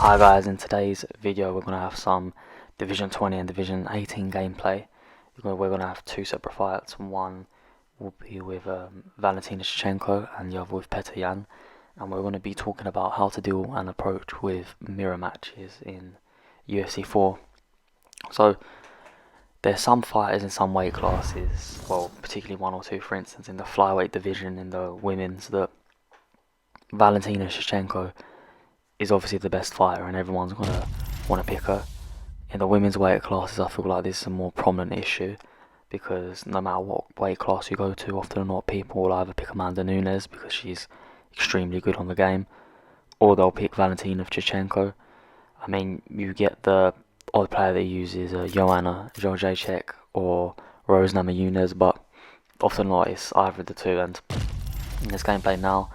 Hi guys, in today's video we're going to have some Division 20 and Division 18 gameplay. We're going to have two separate fights. One will be with Valentina Shevchenko and the other with Yan. And we're going to be talking about how to deal and approach with mirror matches in UFC 4. So there's some fighters in some weight classes, well particularly one or two, for instance in the flyweight division in the women's, that Valentina Shevchenko is obviously the best fighter and everyone's going to want to pick her. In the women's weight classes I feel like this is a more prominent issue, because no matter what weight class you go to, often or not people will either pick Amanda Nunes because she's extremely good on the game, or they'll pick Valentina Shevchenko. I mean, you get the odd player that uses Joanna Jędrzejczyk or Rose Namajunas, but often or not it's either of the two. And in this gameplay now,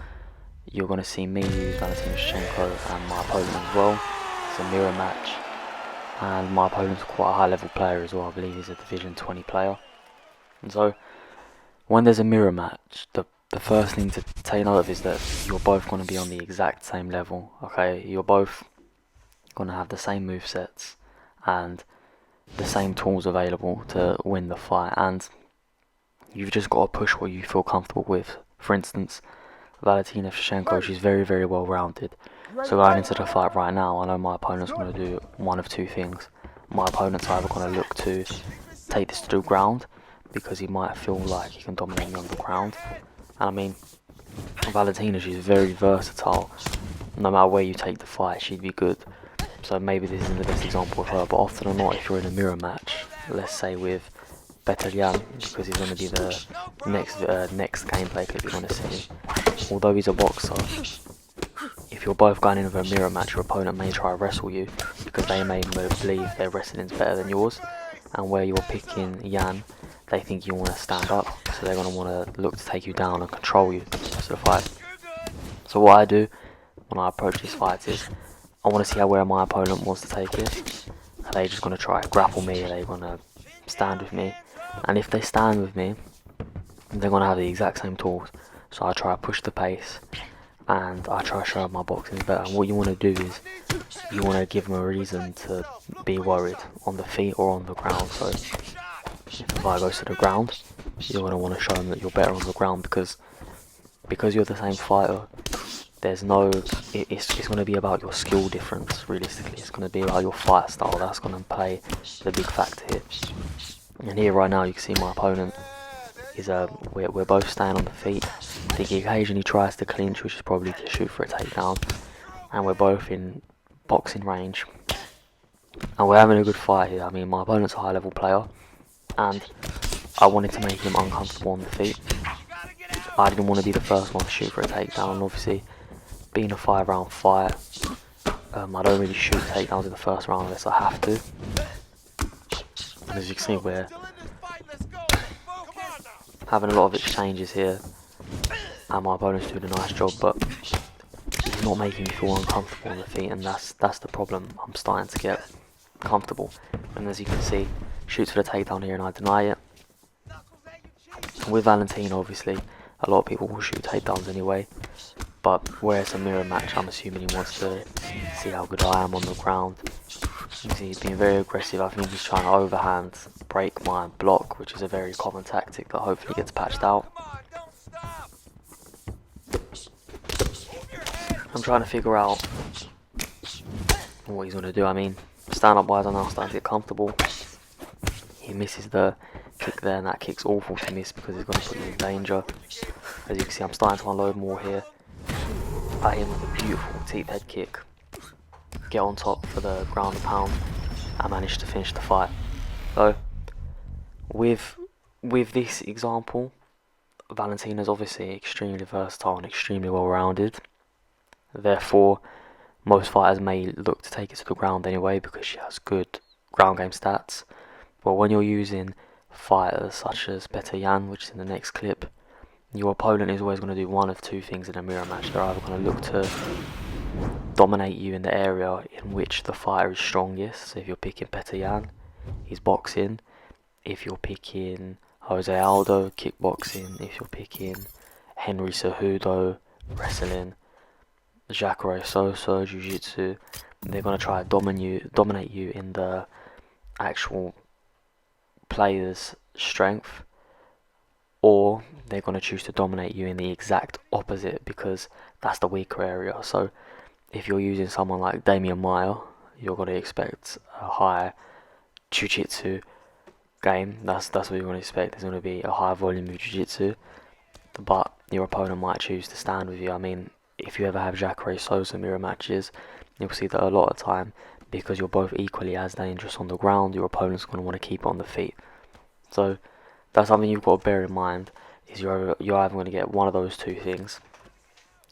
you're going to see me use Valentina Shevchenko and my opponent as well. It's a mirror match, and my opponent's quite a high level player as well. I believe he's a Division 20 player. And so when there's a mirror match, the first thing to take note of is that you're both going to be on the exact same level. Okay, you're both going to have the same movesets and the same tools available to win the fight, and you've just got to push what you feel comfortable with. For instance, Valentina Shevchenko, she's very well rounded. So going into the fight right now, I know my opponent's going to do one of two things. My opponent's either going to look to take this to the ground because he might feel like he can dominate me on the ground. And I mean, Valentina, she's very versatile. No matter where you take the fight, she'd be good. So maybe this isn't the best example of her, but often or not, if you're in a mirror match, let's say with Yan, because he's going to be the next gameplay clip you're going to see. Although he's a boxer, if you're both going in with a mirror match, your opponent may try to wrestle you because they may believe their wrestling's better than yours, and where you're picking Yan, they think you want to stand up, so they're going to want to look to take you down and control you the rest of the fight. So what I do when I approach these fights is I want to see where my opponent wants to take it. Are they just going to try to grapple me? Are they going to stand with me? And if they stand with me, they're going to have the exact same tools. So I try to push the pace and I try to show my boxing better. And what you want to do is you want to give them a reason to be worried on the feet or on the ground. So if the fight goes to the ground, you're going to want to show them that you're better on the ground, because you're the same fighter. There's no, it's going to be about your skill difference. Realistically, it's going to be about your fight style. That's going to play the big factor here. And here right now you can see my opponent is we're both staying on the feet. I think he occasionally tries to clinch, which is probably to shoot for a takedown, and we're both in boxing range and we're having a good fight here. I mean, my opponent's a high level player and I wanted to make him uncomfortable on the feet. I didn't want to be the first one to shoot for a takedown. Obviously, being a 5-round fight, I don't really shoot takedowns in the first round unless I have to. And as you can see, we're having a lot of exchanges here and my opponent's doing a nice job, but he's not making me feel uncomfortable on the feet, and that's the problem. I'm starting to get comfortable, and as you can see, shoots for the takedown here and I deny it. And with Valentina, obviously a lot of people will shoot takedowns anyway, but where it's a mirror match, I'm assuming he wants to see how good I am on the ground. You can see he's being very aggressive. I think he's trying to overhand break my block, which is a very common tactic that hopefully gets patched out. I'm trying to figure out what he's going to do. I mean, stand up wise, I'm now starting to get comfortable. He misses the kick there, and that kick's awful to miss because he's going to put me in danger. As you can see, I'm starting to unload more here. I hit him with a beautiful teep head kick, get on top for the ground and pound, and manage to finish the fight. So with this example, Valentina's obviously extremely versatile and extremely well rounded. Therefore, most fighters may look to take it to the ground anyway because she has good ground game stats. But when you're using fighters such as Yan, which is in the next clip, your opponent is always going to do one of two things in a mirror match. They're either going to look to dominate you in the area in which the fighter is strongest. So if you're picking Yan, he's boxing. If you're picking Jose Aldo, kickboxing. If you're picking Henry Cejudo, wrestling. Jacare Sosa, Jiu-Jitsu. they're going to try to dominate you in the actual player's strength, or they're going to choose to dominate you in the exact opposite because that's the weaker area. So if you're using someone like Damian Maya, you're going to expect a high jiu-jitsu game. That's what you're going to expect. There's going to be a high volume of jiu-jitsu, but your opponent might choose to stand with you. I mean, if you ever have Jacare Souza mirror matches, you'll see that a lot of time, because you're both equally as dangerous on the ground, your opponent's going to want to keep it on the feet. So that's something you've got to bear in mind, is you're either going to get one of those two things,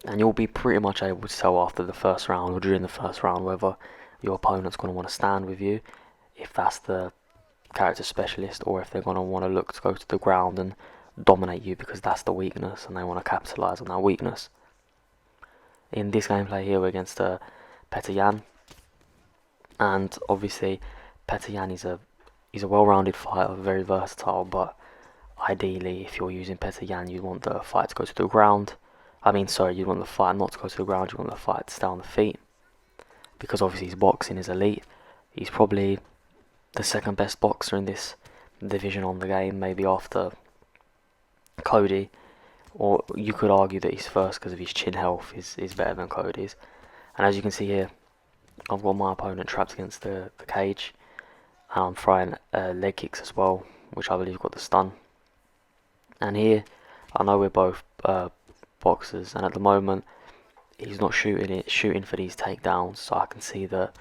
and you'll be pretty much able to tell after the first round or during the first round whether your opponent's going to want to stand with you, if that's the character specialist, or if they're going to want to look to go to the ground and dominate you because that's the weakness and they want to capitalise on that weakness. In this gameplay here, we're against Petr Yan, and obviously Petr Yan is a well-rounded fighter, very versatile, but ideally if you're using Petr Yan, you want the fight to go to the ground. You want the fight not to go to the ground, you want the fight to stay on the feet, because obviously his boxing is elite. He's probably the second best boxer in this division on the game, maybe after Cody, or you could argue that he's first because of his chin health is better than Cody's. And as you can see here, I've got my opponent trapped against the cage, and I'm throwing leg kicks as well, which I believe got the stun. And here, I know we're both boxers, and at the moment he's not shooting for these takedowns, so I can see that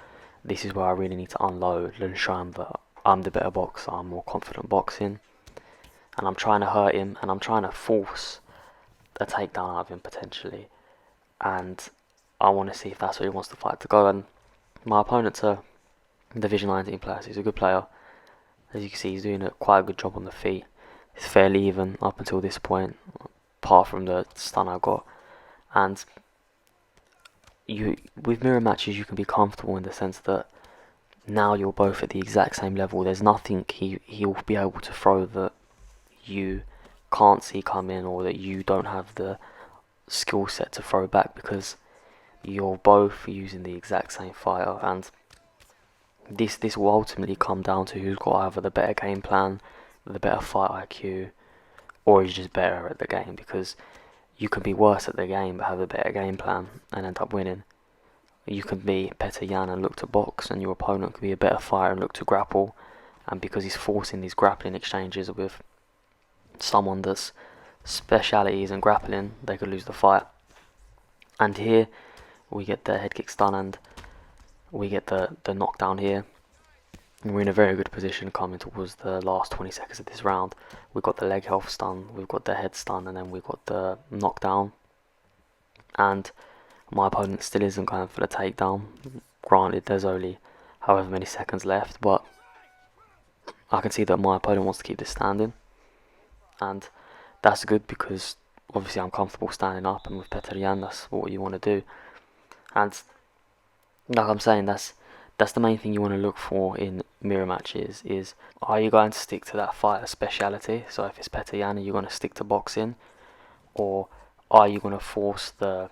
this is where I really need to unload and show him that I'm the better boxer, I'm more confident boxing, and I'm trying to hurt him, and I'm trying to force a takedown out of him potentially, and I want to see if that's where he wants the fight to go. And my opponent's a Division 19 player, so he's a good player. As you can see, he's doing quite a good job on the feet. It's fairly even up until this point, apart from the stun I got. And with mirror matches, you can be comfortable in the sense that now you're both at the exact same level. There's nothing he'll be able to throw that you can't see come in, or that you don't have the skill set to throw back, because you're both using the exact same fighter. And this will ultimately come down to who's got either the better game plan, the better fight IQ, or is just better at the game, because you can be worse at the game but have a better game plan and end up winning. You can be Petr Yan and look to box, and your opponent can be a better fighter and look to grapple, and because he's forcing these grappling exchanges with someone that's speciality isn't grappling, they could lose the fight. And here we get the head kick stun, and we get the knockdown here, and we're in a very good position coming towards the last 20 seconds of this round. We've got the leg health stun, we've got the head stun, and then we've got the knockdown. And my opponent still isn't going for the takedown. Granted, there's only however many seconds left, but I can see that my opponent wants to keep this standing, and that's good because obviously I'm comfortable standing up, and with Petr Yan, that's what you want to do. And like I'm saying, that's the main thing you want to look for in mirror matches, is are you going to stick to that fighter speciality? So if it's Petr Yan, are you going to stick to boxing, or are you going to force the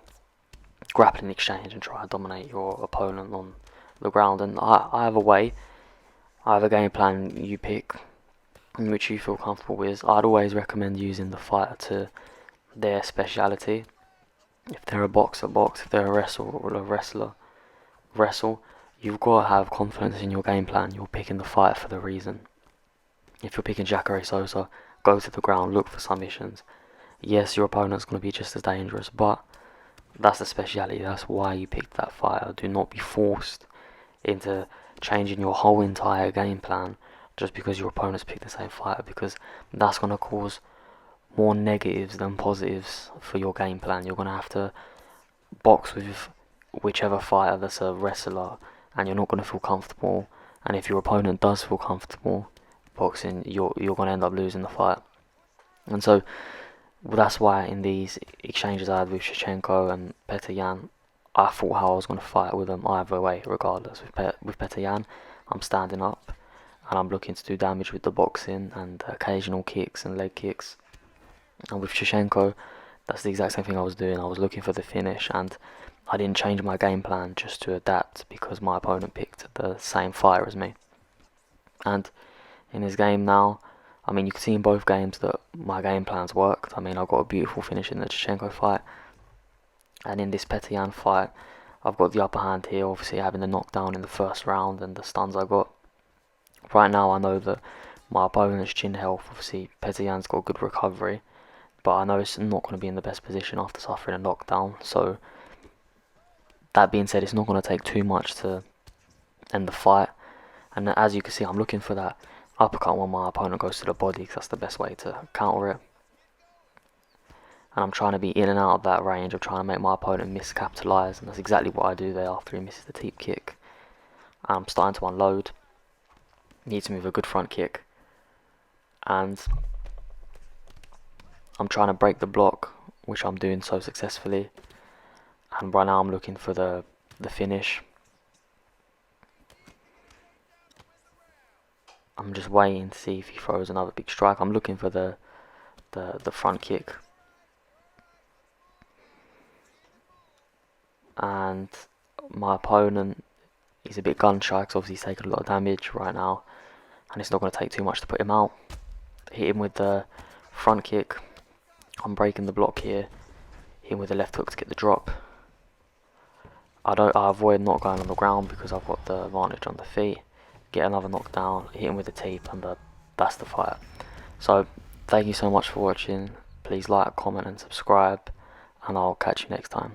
grappling exchange and try to dominate your opponent on the ground? And I have a way, I have a game plan you pick in which you feel comfortable with. I'd always recommend using the fighter to their speciality. If they're a boxer, box. If they're a wrestler, wrestle. You've got to have confidence in your game plan. You're picking the fighter for the reason. If you're picking Jacare Souza, go to the ground, look for submissions. Yes, your opponent's going to be just as dangerous, but that's the speciality. That's why you picked that fighter. Do not be forced into changing your whole entire game plan just because your opponent's picked the same fighter, because that's going to cause more negatives than positives for your game plan. You're going to have to box with whichever fighter that's a wrestler, and you're not going to feel comfortable. And if your opponent does feel comfortable boxing, you're going to end up losing the fight. And so that's why in these exchanges I had with Shevchenko and Petr Yan, I thought how I was going to fight with them either way, regardless. With Petr Yan, I'm standing up and I'm looking to do damage with the boxing and occasional kicks and leg kicks. And with Shevchenko, that's the exact same thing I was doing. I was looking for the finish, and I didn't change my game plan just to adapt because my opponent picked the same fighter as me. And in his game now, I mean, you can see in both games that my game plans worked. I mean, I got a beautiful finish in the Shevchenko fight, and in this Yan fight, I've got the upper hand here, obviously having the knockdown in the first round and the stuns I got. Right now I know that my opponent's chin health, obviously Yan's got good recovery, but I know it's not going to be in the best position after suffering a knockdown. So that being said, it's not going to take too much to end the fight. And as you can see, I'm looking for that uppercut when my opponent goes to the body, because that's the best way to counter it. And I'm trying to be in and out of that range. I'm trying to make my opponent miscapitalise, and that's exactly what I do there after he misses the teep kick. I'm starting to unload. Needs me with a good front kick, and I'm trying to break the block, which I'm doing so successfully. And right now I'm looking for the finish. I'm just waiting to see if he throws another big strike. I'm looking for the front kick. And my opponent, he's a bit gun shy because obviously he's taken a lot of damage right now, and it's not going to take too much to put him out. Hit him with the front kick. I'm breaking the block here. Hit him with the left hook to get the drop. I avoid not going on the ground because I've got the advantage on the feet. Get another knockdown, hit him with the teep, and that's the fight. So thank you so much for watching. Please like, comment and subscribe, and I'll catch you next time.